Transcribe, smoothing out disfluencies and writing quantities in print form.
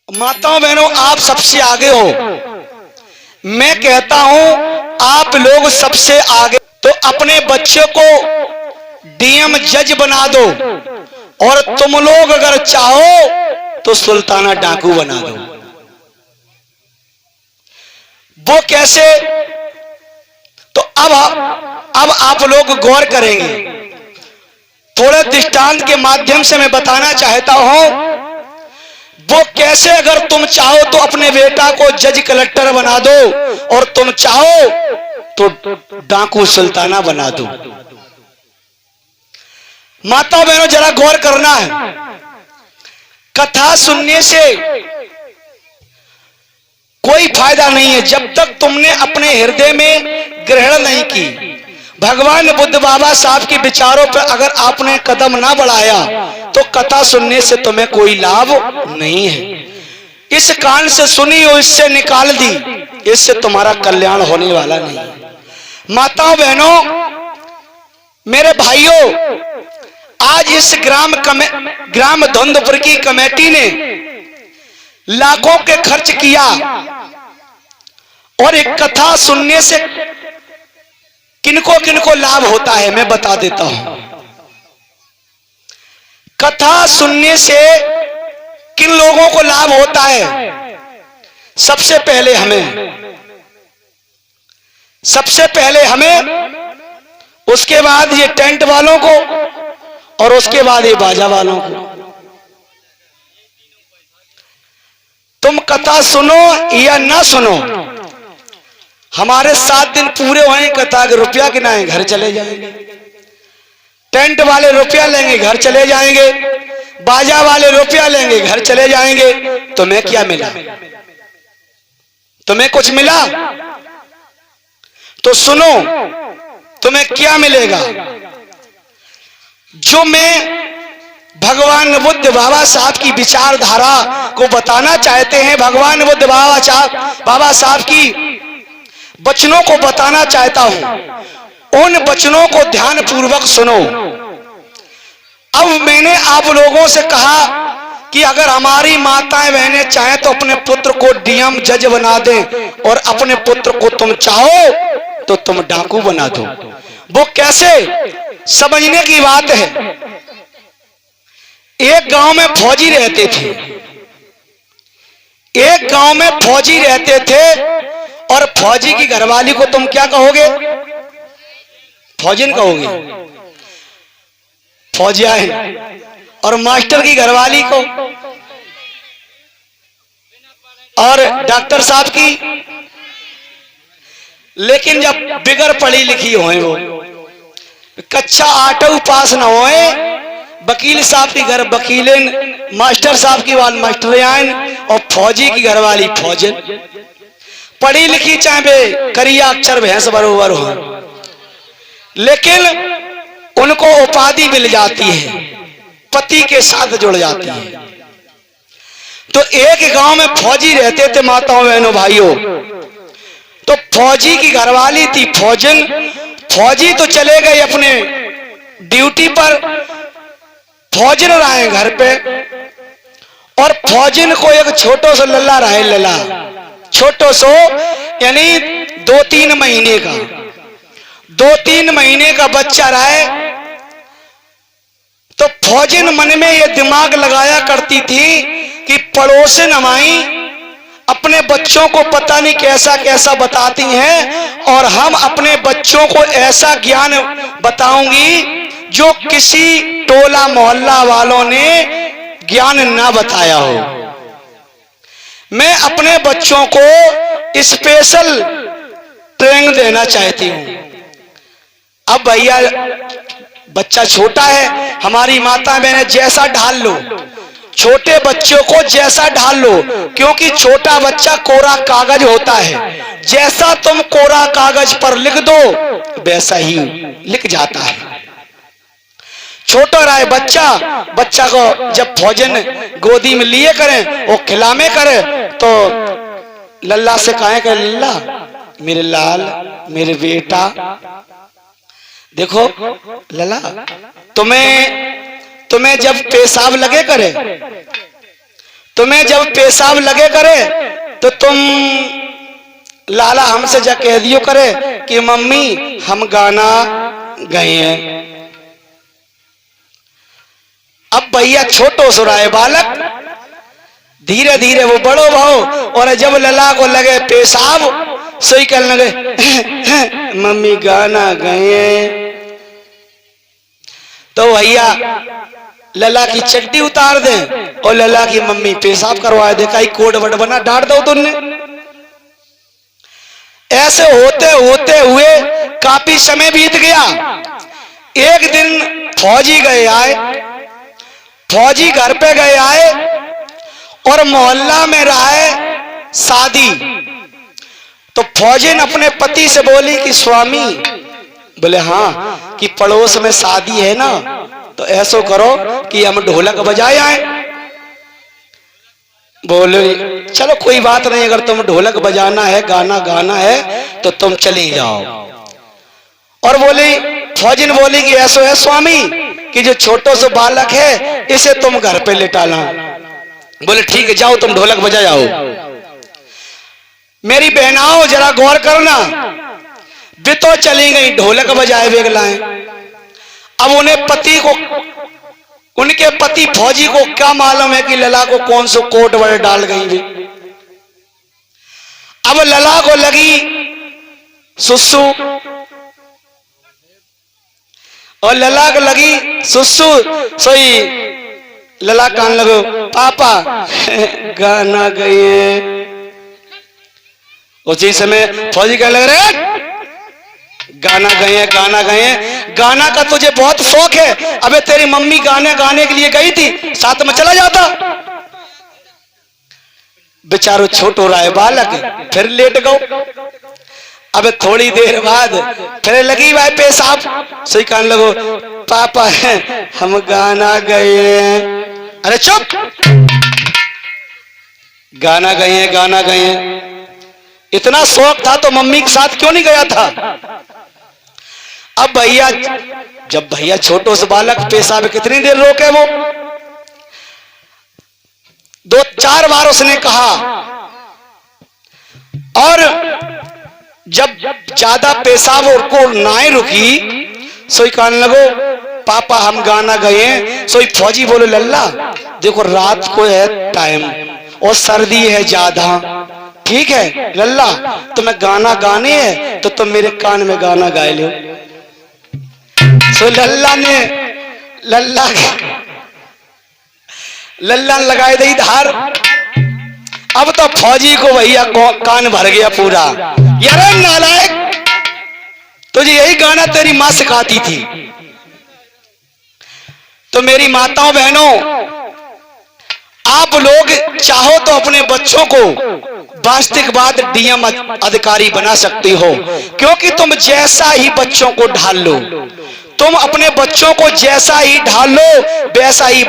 माताओं बहनों, आप सबसे आगे हो। मैं कहता हूं आप लोग सबसे आगे। तो अपने बच्चों को डीएम जज बना दो, और तुम लोग अगर चाहो तो सुल्ताना डाकू बना दो। वो कैसे? तो अब आप लोग गौर करेंगे। थोड़े दृष्टांत के माध्यम से मैं बताना चाहता हूं वो कैसे। अगर तुम चाहो तो अपने बेटा को जज कलेक्टर बना दो, और तुम चाहो तो डाकू सुल्ताना बना दो। माता बहनों, जरा गौर करना है। कथा सुनने से कोई फायदा नहीं है जब तक तुमने अपने हृदय में ग्रहण नहीं की। भगवान बुद्ध बाबा साहब के विचारों पर अगर आपने कदम ना बढ़ाया तो कथा सुनने से तुम्हें कोई लाभ नहीं है। इस कान से सुनी और इससे निकाल दी, इससे तुम्हारा कल्याण होने वाला नहीं। माताओं बहनों, मेरे भाइयों, आज इस ग्राम धुंधपुर की कमेटी ने लाखों के खर्च किया, और एक कथा सुनने से किनको किनको लाभ होता है मैं बता देता हूं। कथा सुनने से किन लोगों को लाभ होता है? सबसे पहले हमें, उसके बाद ये टेंट वालों को, और उसके बाद ये बाजा वालों को। तुम कथा सुनो या ना सुनो, हमारे 7 दिन पूरे हुए कथा के रुपया गिनाए घर चले जाएंगे। टेंट वाले रुपया लेंगे घर चले जाएंगे, बाजा वाले रुपया लेंगे घर चले जाएंगे। तुम्हें क्या मिला? तुम्हें कुछ मिला? तो सुनो, तुम्हें क्या मिलेगा? जो मैं भगवान बुद्ध बाबा साहब की विचारधारा को बताना चाहते हैं, भगवान बुद्ध बाबा साहब की वचनों को बताना चाहता हूं, उन वचनों को ध्यान पूर्वक सुनो। अब मैंने आप लोगों से कहा कि अगर हमारी माताएं बहनें चाहें तो अपने पुत्र को डीएम जज बना दें, और अपने पुत्र को तुम चाहो तो तुम डाकू बना दो। वो कैसे? समझने की बात है। एक गांव में फौजी रहते थे, और फौजी की घरवाली को तुम क्या कहोगे? फौजिन कहोगे। फौजियान। और मास्टर की घरवाली को, और डॉक्टर साहब की। लेकिन जब बिगर पढ़ी लिखी होए, वो कक्षा 8 पास न होए, वकील साहब की घर वकीलिन, मास्टर साहब की वाल मास्टरियान, और फौजी की घरवाली फौजिन। पढ़ी लिखी चाहे करिया अक्षर भैंस बरोबर हो, लेकिन उनको उपाधि मिल जाती है, पति के साथ जुड़ जाती है। तो एक गांव में फौजी रहते थे माताओं बहनों भाइयों। तो फौजी की घरवाली थी फौजिन। फौजी तो चले गए अपने ड्यूटी पर, फौजिन रहे घर पे, और फौजिन को एक छोटो सा लल्ला रहे, लल्ला छोटो सो, यानी 2-3 महीने का बच्चा रहे। तो फौजिन मन में ये दिमाग लगाया करती थी कि पड़ोसिन हमारी अपने बच्चों को पता नहीं कैसा कैसा बताती हैं, और हम अपने बच्चों को ऐसा ज्ञान बताऊंगी जो किसी टोला मोहल्ला वालों ने ज्ञान ना बताया हो। मैं अपने बच्चों को स्पेशल ट्रेनिंग देना चाहती हूं। अब भैया बच्चा छोटा है, हमारी माता बहनें जैसा ढाल लो, छोटे बच्चों को जैसा ढाल लो, क्योंकि छोटा बच्चा कोरा कागज होता है। जैसा तुम कोरा कागज पर लिख दो वैसा ही लिख जाता है। छोटा रहा बच्चा को जब भोजन गोदी में लिए करें, वो खिलामे करे, तो लल्ला से कहें कि लल्ला मेरे लाल, मेरे बेटा, देखो लल्ला तुम्हें जब पेशाब लगे करे तुम्हें जब पेशाब लगे करे तो तुम लाला हमसे जा कह दियो करे कि मम्मी हम गाना गए हैं। अब भैया छोटो सुराए बालक, धीरे धीरे वो बड़ो भाव, और जब लला को लगे पेशाब सोई कहने लगे मम्मी गाना गए। तो भैया लला की चड्डी उतार दे और लला की मम्मी पेशाब करवा दे, कई कोड वड बना डांट दो तुमने। ऐसे होते होते हुए काफी समय बीत गया। एक दिन फौजी गए आए, फौजी घर पे गए आए और मोहल्ला में रहा है शादी। तो फौजी ने अपने पति से बोली कि स्वामी, बोले हाँ, कि पड़ोस में शादी है ना, तो ऐसो करो कि हम ढोलक बजाए आए। बोले चलो कोई बात नहीं, अगर तुम ढोलक बजाना है, गाना गाना है तो तुम चली जाओ। और बोली फौजी ने बोली कि ऐसो है स्वामी कि जो छोटो से बालक है इसे तुम घर पे लेटाना। बोले ठीक है, जाओ तुम ढोलक बजा जाओ। मेरी बहनाओं जरा गौर करना, वे तो चली गई ढोलक बजाए बेग लाए। अब उन्हें पति को, उनके पति फौजी को क्या मालूम है कि लला को कौन सा कोट वड़ डाल गई वे। अब लला को लगी सुसु और लला को लगी सुसु, सोई लला कान लगो पापा गाना गए। उसी समय फौजी कहने लग रहे गाना गए, गाना गए। गाना का तुझे बहुत शौक है, अबे तेरी मम्मी गाने गाने के लिए गई थी, साथ में चला जाता। बेचारो छोटो रहा है बालक, फिर लेट गो। अब थोड़ी देर बाद फिर लगी भाई पेशाब, सही कहने लगो पापा हम गाना गए। अरे चुप, गाना गए, गाना गए। इतना शौक था तो मम्मी के साथ क्यों नहीं गया था। अब भैया, जब भैया छोटो से बालक पेशाब कितनी देर रोके वो, 2-4 बार उसने कहा। और जब ज्यादा पेशाब को नाई रुकी, सोई कहने लगो पापा हम गाना गए। सोई फौजी बोले लल्ला देखो रात को है टाइम और सर्दी है ज्यादा, ठीक है लल्ला तुम्हें गाना गाने है तो तुम मेरे कान में गाना गाए लो। सो लल्ला ने लल्ला लगाए दी धार। अब तो फौजी को भैया कान भर गया पूरा। यार नालायक, तुझे यही गाना तेरी मां सिखाती थी। तो मेरी माताओं बहनों, आप लोग चाहो तो अपने बच्चों को वास्तविकवाद डीएम अधिकारी बना सकती हो, क्योंकि तुम जैसा ही बच्चों को ढाल लो, तुम अपने बच्चों को जैसा ही ढाल लो वैसा ही